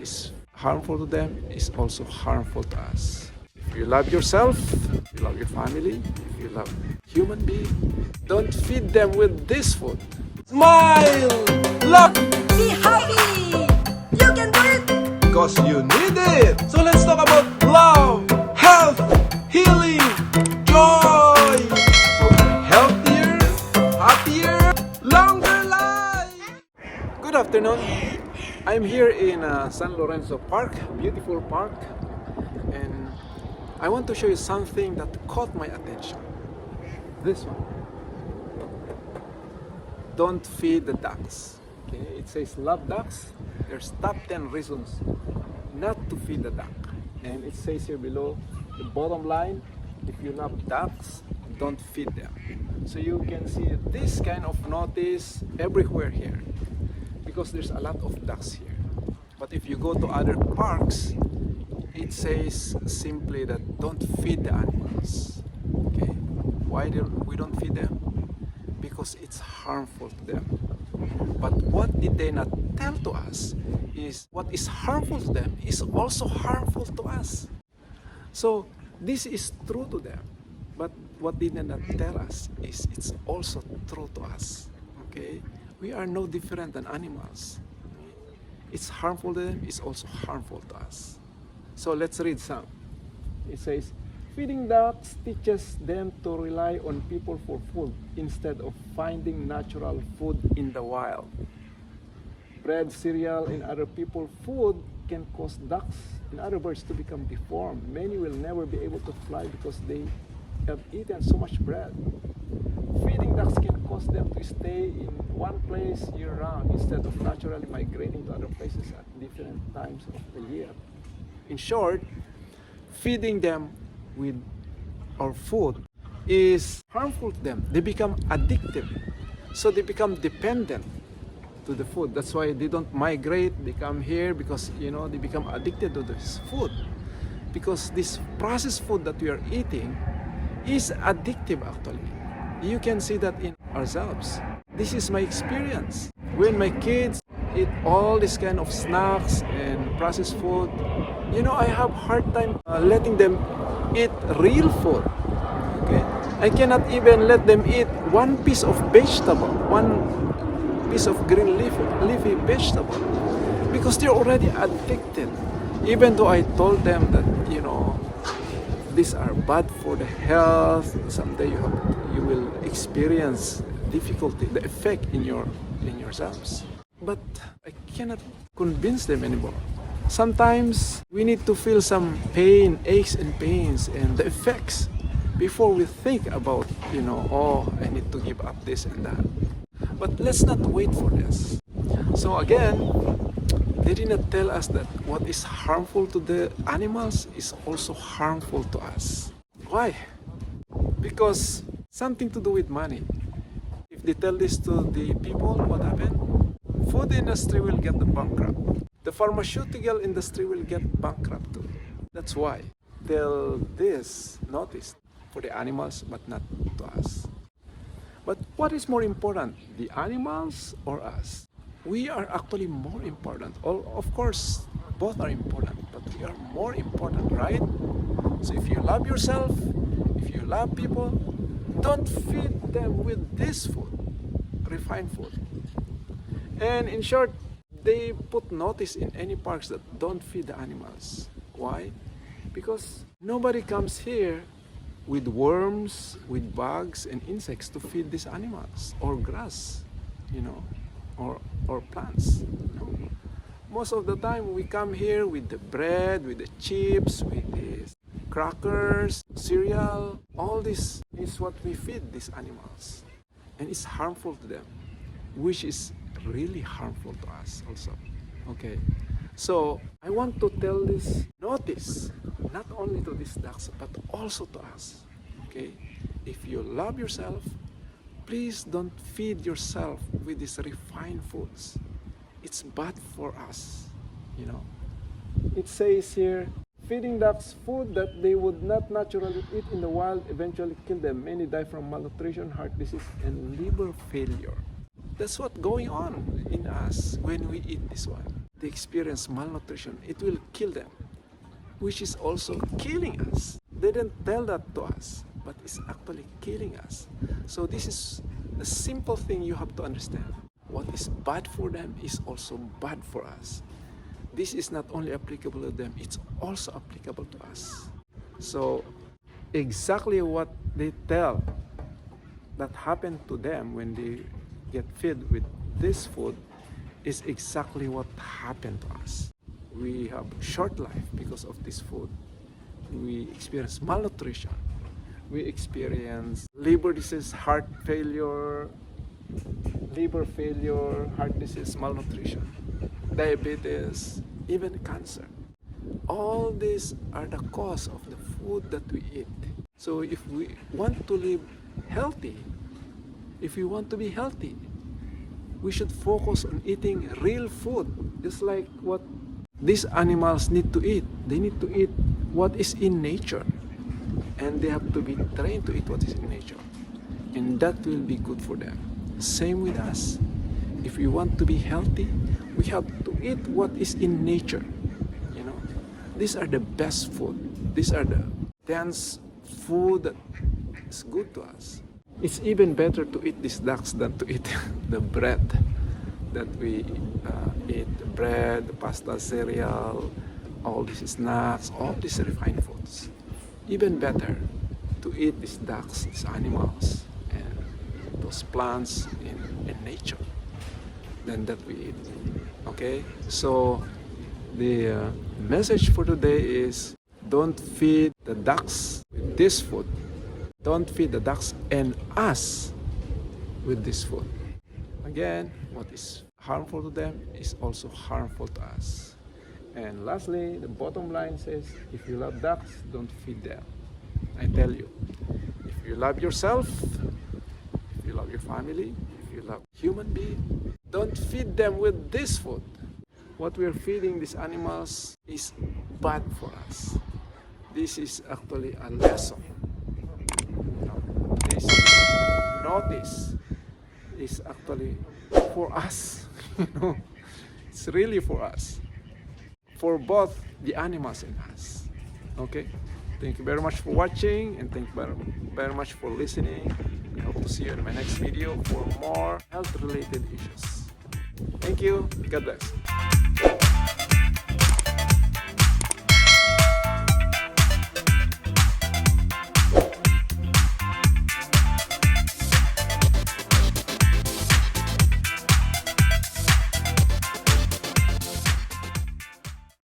is harmful to them is also harmful to us. If you love yourself, if you love your family, if you love human being, don't feed them with this food. Smile! Look! Be happy! You can do it! Because you need it! So let's talk about love, health, healing, joy! For a healthier, happier, longer life! Good afternoon. I'm here in San Lorenzo Park, beautiful park, and I want to show you something that caught my attention. This one. Don't feed the ducks. Okay, it says love ducks. There's top 10 reasons not to feed the duck. And it says here below, the bottom line, if you love ducks, don't feed them. So you can see this kind of notice everywhere here, because there's a lot of ducks here. But if you go to other parks, it says simply that don't feed the animals. Okay, why we don't feed them? Because it's harmful to them. But what did they not tell to us is what is harmful to them is also harmful to us. So this is true to them, but what they did not tell us is it's also true to us. Okay, we are no different than animals. It's harmful to them, it's also harmful to us. So let's read some. It says, feeding ducks teaches them to rely on people for food instead of finding natural food in the wild. Bread, cereal, and other people's food can cause ducks and other birds to become deformed. Many will never be able to fly because they have eaten so much bread. Feeding ducks can cause them to stay in one place year-round instead of naturally migrating to other places at different times of the year. In short, feeding them with our food is harmful to them. They become addictive, so they become dependent to the food. That's why they don't migrate. They come here because they become addicted to this food, because this processed food that we are eating is addictive. Actually, you can see that in ourselves. This is my experience when my kids eat all this kind of snacks and processed food. I have hard time letting them eat real food. Okay, I cannot even let them eat one piece of vegetable, one piece of green leafy vegetable, because they're already addicted. Even though I told them that these are bad for the health, someday you will experience difficulty, the effect in yourselves. But I cannot convince them anymore. Sometimes we need to feel some pain, aches and pains and the effects before we think about, I need to give up this and that. But let's not wait for this. So again, they did not tell us that what is harmful to the animals is also harmful to us. Why? Because something to do with money. If they tell this to the people, what happened? Food industry will get bankrupt. The pharmaceutical industry will get bankrupt too. That's why tell this notice for the animals but not to us. But what is more important, the animals or us? We are actually more important. Of course, both are important, but we are more important, right? So if you love yourself, if you love people, don't feed them with this food, refined food. And in short, they put notice in any parks that don't feed the animals. Why? Because nobody comes here with worms, with bugs and insects to feed these animals, or grass, or plants. Most of the time we come here with the bread, with the chips, with the crackers, cereal. All this is what we feed these animals. And it's harmful to them, which is really harmful to us also. Okay, so I want to tell this notice not only to these ducks but also to us. Okay, if you love yourself, please don't feed yourself with these refined foods. It's bad for us. It says here, feeding ducks food that they would not naturally eat in the wild eventually kill them. Many die from malnutrition, heart disease, and liver failure. That's what's going on in us when we eat this one. they experience malnutrition, it will kill them, which is also killing us. They didn't tell that to us, but it's actually killing us. So this is a simple thing you have to understand. What is bad for them is also bad for us. This is not only applicable to them, it's also applicable to us. So exactly what they tell that happened to them when they get fed with this food is exactly what happened to us. We have short life because of this food. We experience malnutrition. We experience liver disease, heart failure, liver failure, heart disease, malnutrition, diabetes, even cancer. All these are the cause of the food that we eat. So if we want to live healthy, if we want to be healthy, we should focus on eating real food, just like what these animals need to eat. They need to eat what is in nature, and they have to be trained to eat what is in nature, and that will be good for them. Same with us. If we want to be healthy, we have to eat what is in nature. You know, these are the best food. These are the dense food that is good to us. It's even better to eat these ducks than to eat the bread that we eat. The bread, the pasta, cereal, all these snacks, all these refined foods. Even better to eat these ducks, these animals, and those plants in nature than that we eat. Okay? So the message for today is don't feed the ducks with this food. Don't feed the ducks and us with this food. Again, what is harmful to them is also harmful to us. And lastly, the bottom line says, if you love ducks, don't feed them. I tell you, if you love yourself, if you love your family, if you love human being, don't feed them with this food. What we're feeding these animals is bad for us. This is actually a lesson. This notice is actually for us. It's really for us, for both the animals and us. Okay, thank you very much for watching, and thank you very much for listening. I hope to see you in my next video for more health related issues. Thank you. God bless.